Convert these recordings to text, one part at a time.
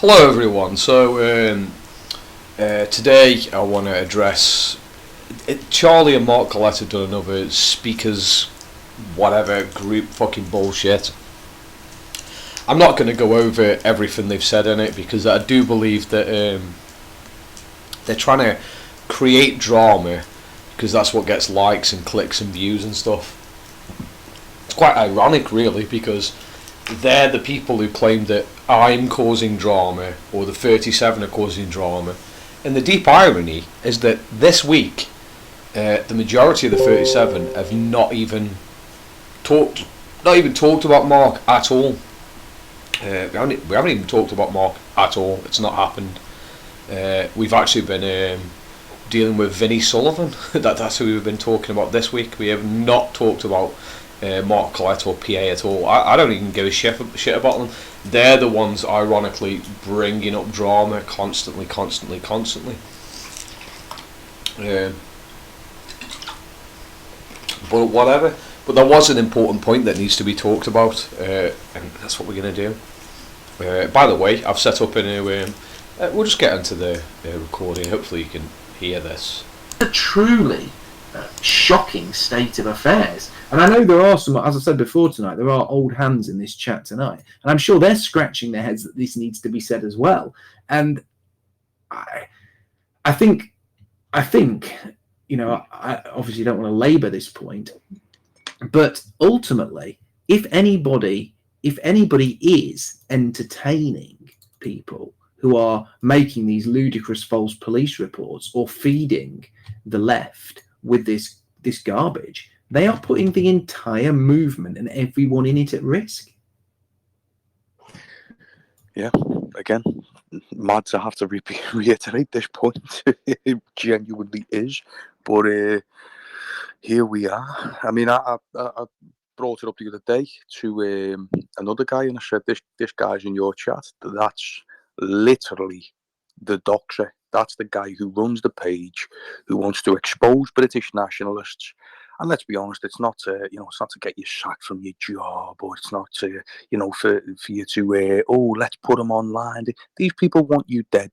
Hello everyone. Today I want to address Charlie and Mark Collette have done another speakers whatever group fucking bullshit. I'm not going to go over everything they've said in it because I do believe that they're trying to create drama because that's what gets likes and clicks and views and stuff. It's quite ironic really because they're the people who claim that I'm causing drama or the 37 are causing drama, and the deep irony is that this week the majority of the 37 have not even talked about Mark at all. We haven't even talked about Mark at all. It's not happened. We've actually been dealing with Vinnie Sullivan. That's who we've been talking about this week. We have not talked about Mark Collette or PA at all. I don't even give a shit about them. They're the ones ironically bringing up drama constantly. But whatever. But there was an important point that needs to be talked about, and that's what we're going to do. By the way, I've set up a new... we'll just get into the recording. Hopefully you can hear this. A truly shocking state of affairs. And I know there are some, as I said before tonight, there are old hands in this chat tonight. And I'm sure they're scratching their heads that this needs to be said as well. And I think, you know, I obviously don't want to labour this point, but ultimately, if anybody is entertaining people who are making these ludicrous false police reports or feeding the left with this garbage, they are putting the entire movement and everyone in it at risk. Yeah, again, mad to have to reiterate this point. It genuinely is, but here we are. I mean, I brought it up the other day to another guy, and I said, this guy's in your chat. That's literally the Doxxes. That's the guy who runs the page, who wants to expose British nationalists. And let's be honest, it's not to, it's not to get you sacked from your job, or it's not to, for you to, let's put them online. These people want you dead.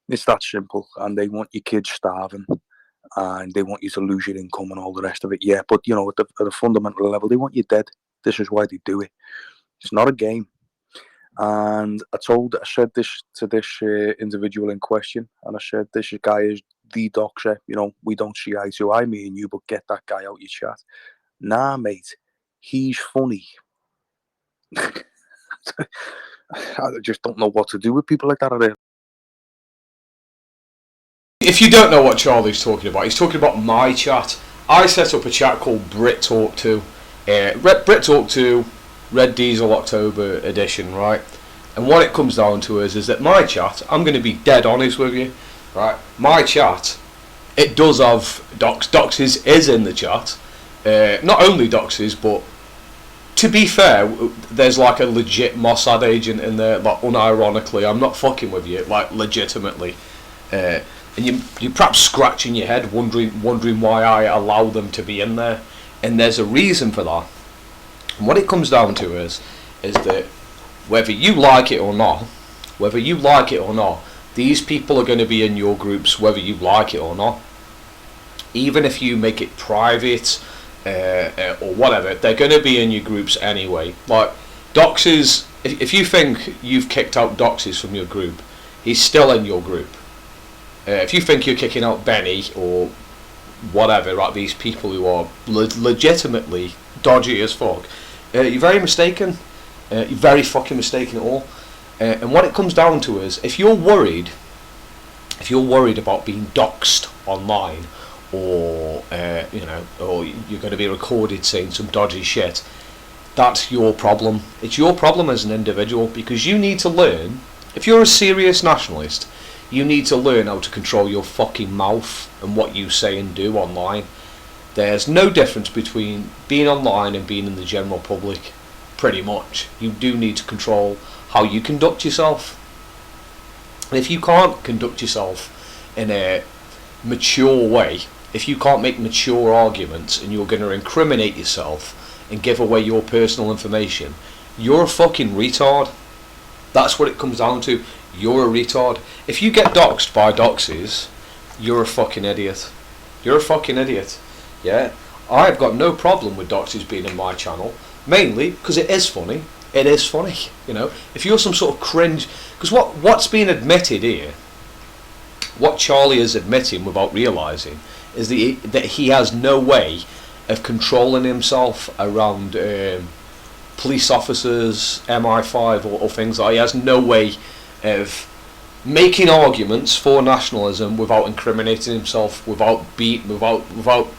It's that simple. And they want your kids starving, and they want you to lose your income and all the rest of it. Yeah, but, at a fundamental level, they want you dead. This is why they do it. It's not a game. And I said this to this individual in question, and I said, this guy is the Doxxes. We don't see eye to eye, me and you, but get that guy out your chat. Nah, mate, he's funny. I just don't know what to do with people like that. If you don't know what Charlie's talking about, he's talking about my chat. I set up a chat called Brit Talk 2. Brit Talk 2, Red Diesel October edition, right? And what it comes down to is that my chat, I'm going to be dead honest with you, right? My chat, it does have Doxxes is in the chat. Not only Doxxes, but to be fair, there's like a legit Mossad agent in there, like unironically. I'm not fucking with you, like legitimately. And you're perhaps scratching your head, wondering why I allow them to be in there. And there's a reason for that. And what it comes down to is that whether you like it or not, these people are going to be in your groups whether you like it or not. Even if you make it private or whatever, they're going to be in your groups anyway. Like Doxxes, if you think you've kicked out Doxxes from your group, he's still in your group. If you think you're kicking out Benny or whatever, right, these people who are legitimately dodgy as fuck, you're very mistaken. You're very fucking mistaken at all. And what it comes down to is, if you're worried about being doxxed online, or or you're going to be recorded saying some dodgy shit, that's your problem. It's your problem as an individual, because you need to learn. If you're a serious nationalist, you need to learn how to control your fucking mouth and what you say and do online. There's no difference between being online and being in the general public, pretty much. You do need to control how you conduct yourself. And if you can't conduct yourself in a mature way, if you can't make mature arguments and you're going to incriminate yourself and give away your personal information, you're a fucking retard. That's what it comes down to. You're a retard. If you get doxed by Doxxes, you're a fucking idiot. You're a fucking idiot. Yeah? I've got no problem with Doxxes being in my channel, mainly because it is funny. It is funny, you know. If you're some sort of cringe, because what's being admitted here, what Charlie is admitting without realising, is that he has no way of controlling himself around police officers, MI5 or things like that. He has no way of making arguments for nationalism without incriminating himself, without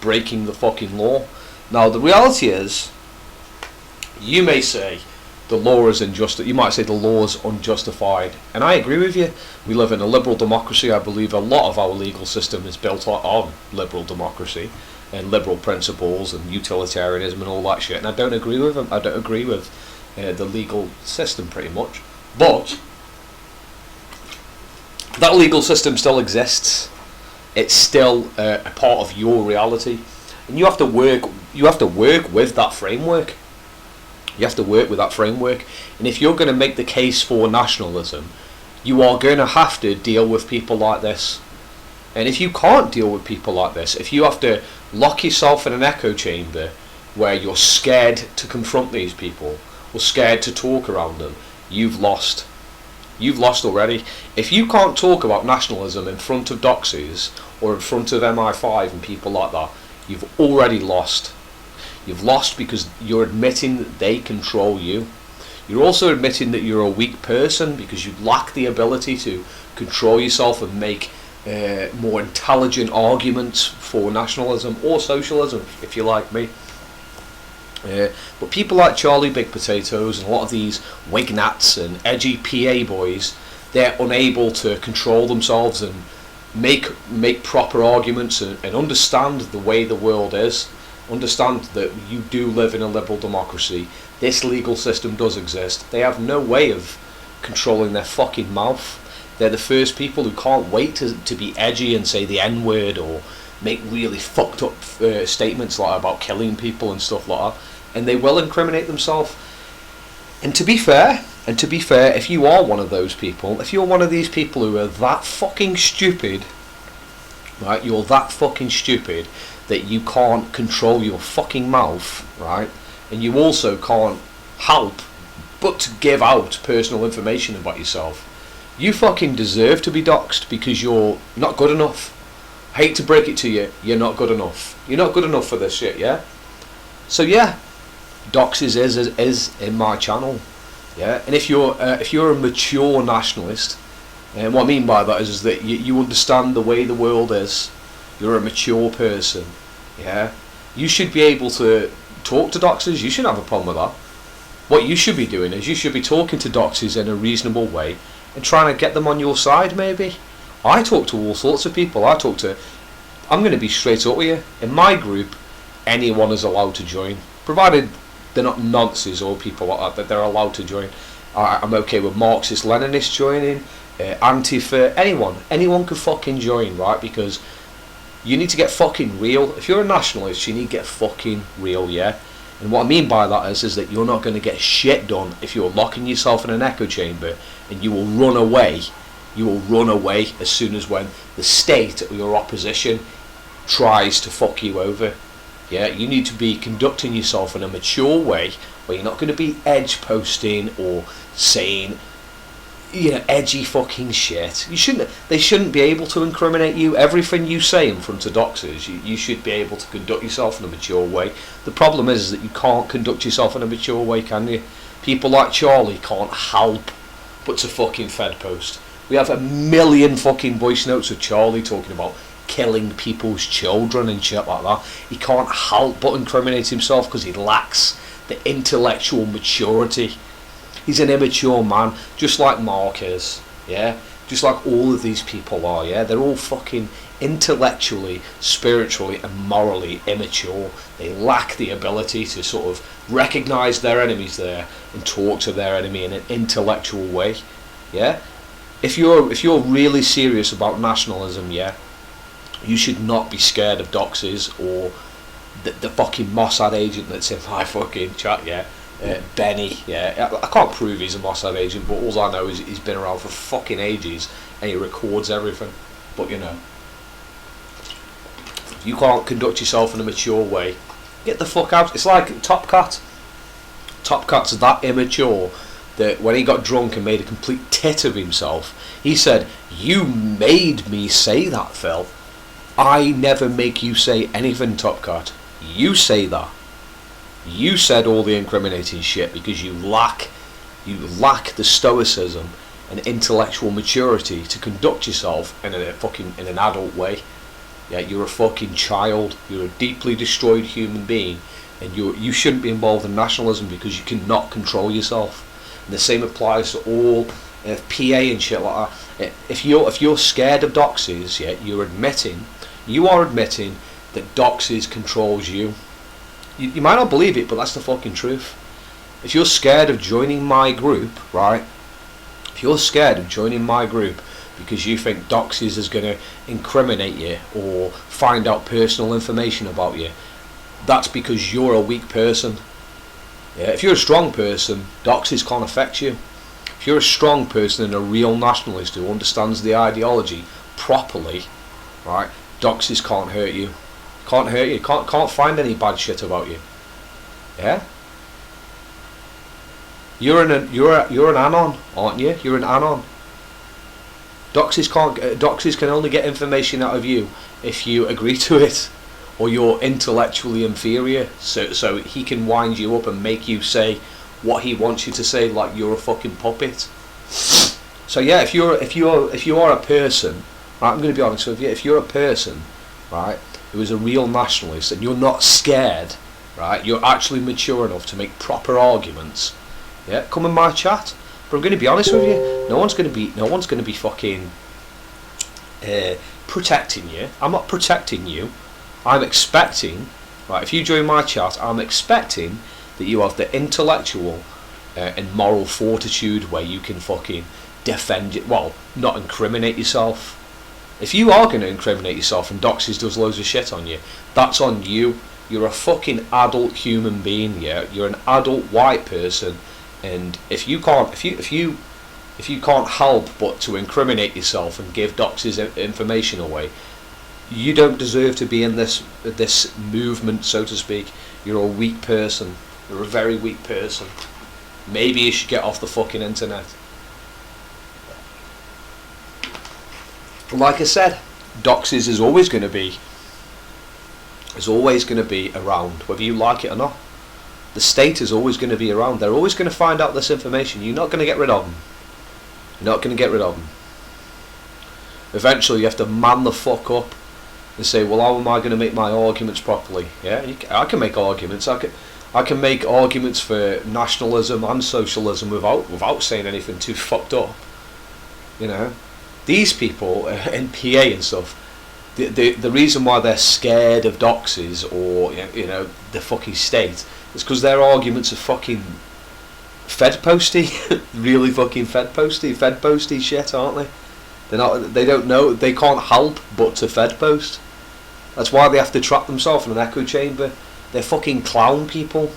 breaking the fucking law. Now the reality is, you may say the law is unjust. You might say the law is unjustified, and I agree with you. We live in a liberal democracy. I believe a lot of our legal system is built on liberal democracy and liberal principles and utilitarianism and all that shit. And I don't agree with them. I don't agree with the legal system pretty much, but that legal system still exists. It's still a part of your reality, and you have to work. You have to work with that framework. You have to work with that framework, and if you're going to make the case for nationalism, you are going to have to deal with people like this. And if you can't deal with people like this, if you have to lock yourself in an echo chamber where you're scared to confront these people or scared to talk around them, you've lost. You've lost already. If you can't talk about nationalism in front of Doxxes or in front of MI5 and people like that, you've already lost. You've lost because you're admitting that they control you. You're also admitting that you're a weak person because you lack the ability to control yourself and make more intelligent arguments for nationalism or socialism, if you're like me. But people like Charlie Big Potatoes and a lot of these Wignats and edgy PA boys, they're unable to control themselves and make proper arguments and understand the way the world is. Understand that you do live in a liberal democracy. This legal system does exist. They have no way of controlling their fucking mouth. They're the first people who can't wait to be edgy and say the N-word or make really fucked up statements like about killing people and stuff like that. And they will incriminate themselves. And to be fair, if you are one of those people, if you're one of these people who are that fucking stupid, right, you're that fucking stupid that you can't control your fucking mouth, right, and you also can't help but to give out personal information about yourself, you fucking deserve to be doxxed because you're not good enough. I hate to break it to you, you're not good enough. You're not good enough for this shit, yeah? So yeah, Doxxes is in my channel, yeah. And if you're a mature nationalist, and what I mean by that is that you understand the way the world is, you're a mature person, yeah, you should be able to talk to Doxxes. You shouldn't have a problem with that. What you should be doing is you should be talking to Doxxes in a reasonable way and trying to get them on your side, maybe. I talk to all sorts of people. I'm going to be straight up with you. In my group, anyone is allowed to join, provided they're not nonces or people like that, but they're allowed to join. I'm okay with Marxist Leninists joining, Antifa, anyone can fucking join, right? Because you need to get fucking real. If you're a nationalist, you need to get fucking real, yeah? And what I mean by that is that you're not going to get shit done if you're locking yourself in an echo chamber, and you will run away. You will run away as soon as when the state or your opposition tries to fuck you over. Yeah, you need to be conducting yourself in a mature way where you're not going to be edge posting or saying, you know, edgy fucking shit. They shouldn't be able to incriminate you. Everything you say in front of Doxxes, you should be able to conduct yourself in a mature way. The problem is that you can't conduct yourself in a mature way, can you? People like Charlie can't help but to fucking fed post. We have 1 million fucking voice notes of Charlie talking about killing people's children and shit like that. He can't help but incriminate himself because he lacks the intellectual maturity. He's an immature man, just like Mark is, yeah? Just like all of these people are, yeah? They're all fucking intellectually, spiritually and morally immature. They lack the ability to sort of recognise their enemies there and talk to their enemy in an intellectual way, yeah? If you're really serious about nationalism, yeah, you should not be scared of Doxxes or the fucking Mossad agent that's in my fucking chat, yeah? Benny, yeah, I can't prove he's a Mossad agent, but all I know is he's been around for fucking ages and he records everything. But you know, if you can't conduct yourself in a mature way, get the fuck out. It's like Top Cat. Top Cat's that immature that when he got drunk and made a complete tit of himself, he said, "You made me say that, Phil. I never make you say anything, Top Cat. You say that. You said all the incriminating shit because you lack the stoicism and intellectual maturity to conduct yourself in an adult way. Yeah, you're a fucking child. You're a deeply destroyed human being, and you shouldn't be involved in nationalism because you cannot control yourself." And the same applies to all PA and shit like that. If you're scared of Doxxes, yeah, you are admitting that Doxxes controls you. You might not believe it, but that's the fucking truth. If you're scared of joining my group, right? If you're scared of joining my group because you think Doxxes is going to incriminate you or find out personal information about you, that's because you're a weak person. Yeah, if you're a strong person, Doxxes can't affect you. If you're a strong person and a real nationalist who understands the ideology properly, right, Doxxes can't hurt you. Can't hurt you. Can't find any bad shit about you. Yeah. You're an anon, aren't you? You're an anon. Doxxes can only get information out of you if you agree to it, or you're intellectually inferior. So he can wind you up and make you say what he wants you to say, like you're a fucking puppet. So yeah, if you are a person, right, I'm going to be honest with you. If you're a person, right, who is a real nationalist and you're not scared, right, you're actually mature enough to make proper arguments, yeah, come in my chat. But I'm going to be honest with you, no one's going to be fucking protecting you. I'm not protecting you. I'm expecting, right, if you join my chat, I'm expecting that you have the intellectual and moral fortitude where you can fucking defend it, well, not incriminate yourself. If you are going to incriminate yourself and Doxxes does loads of shit on you, that's on you. You're a fucking adult human being, yeah. You're an adult white person, and if you can't help but to incriminate yourself and give Doxxes information away, you don't deserve to be in this movement, so to speak. You're a weak person. You're a very weak person. Maybe you should get off the fucking internet. Like I said, Doxxes is always going to be around, whether you like it or not. The state is always going to be around. They're always going to find out this information. You're not going to get rid of them. You're not going to get rid of them. Eventually, you have to man the fuck up and say, well, how am I going to make my arguments properly? Yeah, I can make arguments. I can make arguments for nationalism and socialism without saying anything too fucked up. You know, these people in PA and stuff, the reason why they're scared of Doxxes or you know the fucking state is because their arguments are fucking Fed posty, really fucking Fed posty shit, aren't they? They don't know. They can't help but to Fed post. That's why they have to trap themselves in an echo chamber. They're fucking clown people,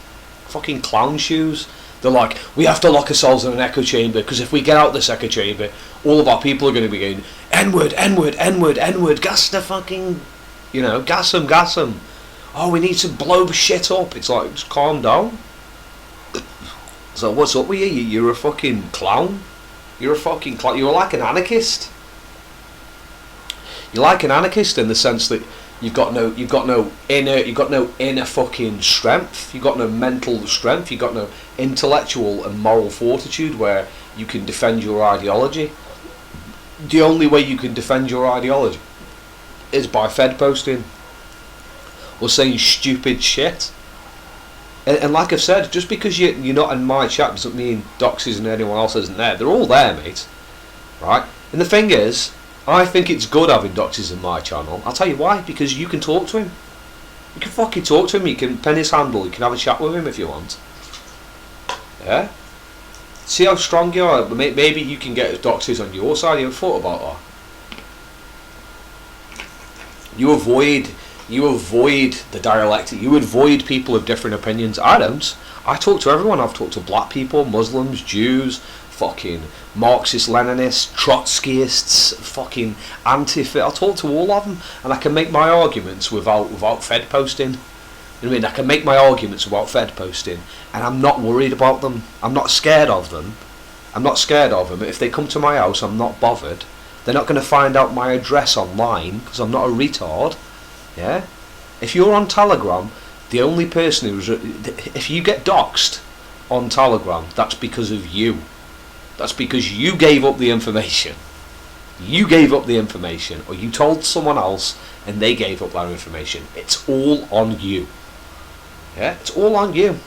fucking clown shoes. They're like, we have to lock ourselves in an echo chamber because if we get out this echo chamber, all of our people are going to be going N-word, N-word, N-word, N-word. Gas the fucking, you know, gas them. Oh, we need to blow shit up. It's like, just calm down. So what's up with you? You're a fucking clown. You're a fucking clown. You're like an anarchist. You're like an anarchist in the sense that you've got no inner fucking strength. You've got no mental strength. You've got no intellectual and moral fortitude where you can defend your ideology. The only way you can defend your ideology is by Fed posting or saying stupid shit. And like I've said, just because you're not in my chat doesn't mean Doxxes and anyone else isn't there. They're all there, mate. Right? And the thing is, I think it's good having Doxxes in my channel. I'll tell you why. Because you can talk to him. You can fucking talk to him. You can pen his handle. You can have a chat with him if you want. Yeah? See how strong you are. Maybe you can get Doxxes on your side. You ever thought about that? You avoid the dialectic. You avoid people of different opinions. I don't. I talk to everyone. I've talked to black people, Muslims, Jews, fucking Marxist, Leninists, Trotskyists, fucking Antifa. I talk to all of them, and I can make my arguments without Fed posting. You know what I mean? I can make my arguments without Fed posting, and I'm not worried about them. I'm not scared of them. I'm not scared of them. If they come to my house, I'm not bothered. They're not going to find out my address online because I'm not a retard. Yeah? If you're on Telegram, the only person who's... If you get doxxed on Telegram, that's because of you. That's because you gave up the information. You gave up the information, or you told someone else and they gave up that information. It's all on you. Yeah? It's all on you.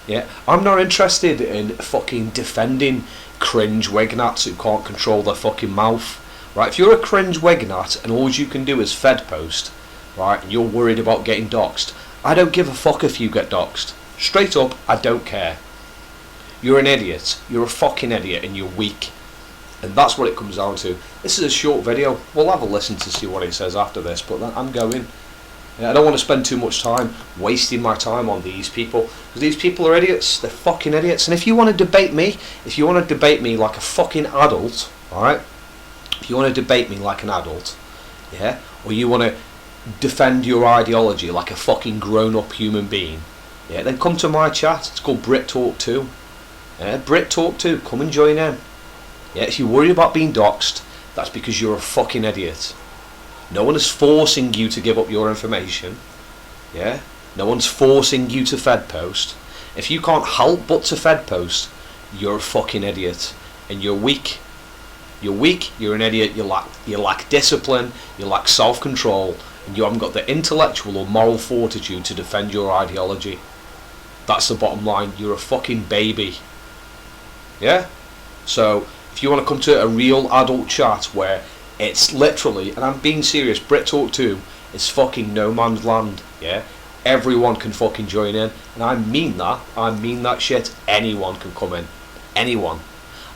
Yeah? I'm not interested in fucking defending cringe wegnats who can't control their fucking mouth. Right? If you're a cringe wegnat and all you can do is Fed post, right, and you're worried about getting doxxed, I don't give a fuck if you get doxxed. Straight up, I don't care. You're an idiot. You're a fucking idiot and you're weak. And that's what it comes down to. This is a short video. We'll have a listen to see what he says after this, but I'm going. I don't want to spend too much time wasting my time on these people, because these people are idiots. They're fucking idiots. And if you want to debate me, like a fucking adult, alright? If you want to debate me like an adult, yeah, or you want to defend your ideology like a fucking grown-up human being, yeah, then come to my chat. It's called Brit Talk 2. Yeah, Brit Talk 2. Come and join in. Yeah, if you worry about being doxxed, that's because you're a fucking idiot. No one is forcing you to give up your information. Yeah? No one's forcing you to Fed post. If you can't help but to Fed post, you're a fucking idiot. And you're weak. You're weak, you're an idiot, you lack discipline, you lack self-control, and you haven't got the intellectual or moral fortitude to defend your ideology. That's the bottom line. You're a fucking baby. Yeah? So, if you want to come to a real adult chat where it's literally, and I'm being serious, Brit Talk 2 is fucking no man's land. Yeah? Everyone can fucking join in. And I mean that shit. Anyone can come in. Anyone.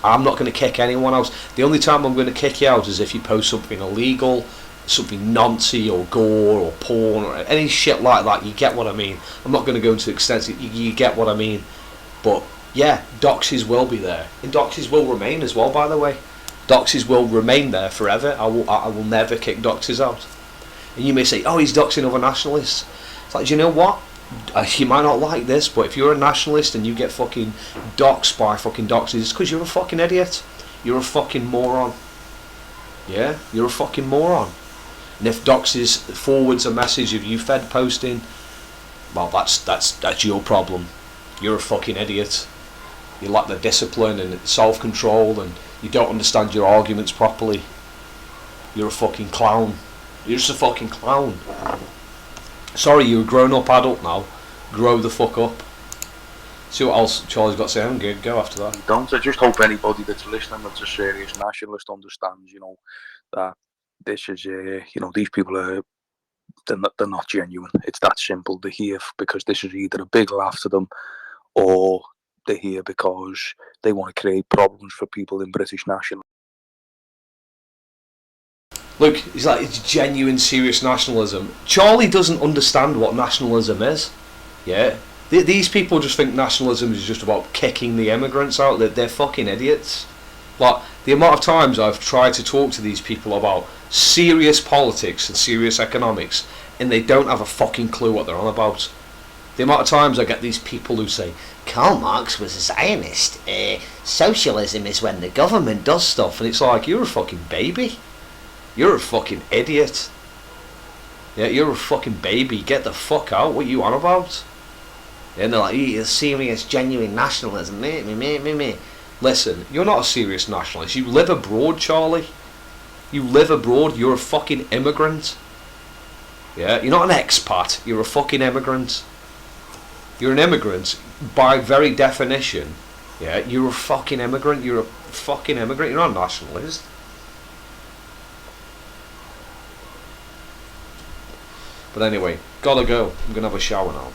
I'm not going to kick anyone else. The only time I'm going to kick you out is if you post something illegal, something Nazi or gore or porn or any shit like that. You get what I mean. I'm not going to go into extensive. You get what I mean. But yeah, Doxxes will be there, and Doxxes will remain as well. By the way, Doxxes will remain there forever. I will never kick Doxxes out. And you may say, oh, he's doxing other nationalists. It's like, do you know what? You might not like this, but if you're a nationalist and you get fucking doxxed by fucking Doxxes, it's because you're a fucking idiot. You're a fucking moron. Yeah? You're a fucking moron. And if Doxxes forwards a message of you Fed posting, well, that's your problem. You're a fucking idiot. You lack the discipline and self-control, and you don't understand your arguments properly. You're a fucking clown. You're just a fucking clown. Sorry, you're a grown-up adult now. Grow the fuck up. See what else Charlie's got to say. I'm good. Go after that. Don't. I just hope anybody that's listening that's a serious nationalist understands, that this is, these people are, they're not genuine. It's that simple. They're here because this is either a big laugh to them, or they're here because they want to create problems for people in British nationalism. Look, it's genuine, serious nationalism. Charlie doesn't understand what nationalism is. Yeah? These people just think nationalism is just about kicking the immigrants out. They're fucking idiots. Like, the amount of times I've tried to talk to these people about serious politics and serious economics, and they don't have a fucking clue what they're on about. The amount of times I get these people who say, Karl Marx was a Zionist. Socialism is when the government does stuff. And it's like, you're a fucking baby. You're a fucking idiot. Yeah, you're a fucking baby. Get the fuck out. What are you on about? And they're like, it's serious, genuine nationalism. Me. Listen, you're not a serious nationalist. You live abroad, Charlie. You live abroad. You're a fucking immigrant. Yeah, you're not an expat. You're a fucking immigrant. You're an immigrant by very definition. Yeah, you're a fucking immigrant. You're a fucking immigrant. You're not a nationalist. But anyway, gotta go. I'm gonna have a shower now.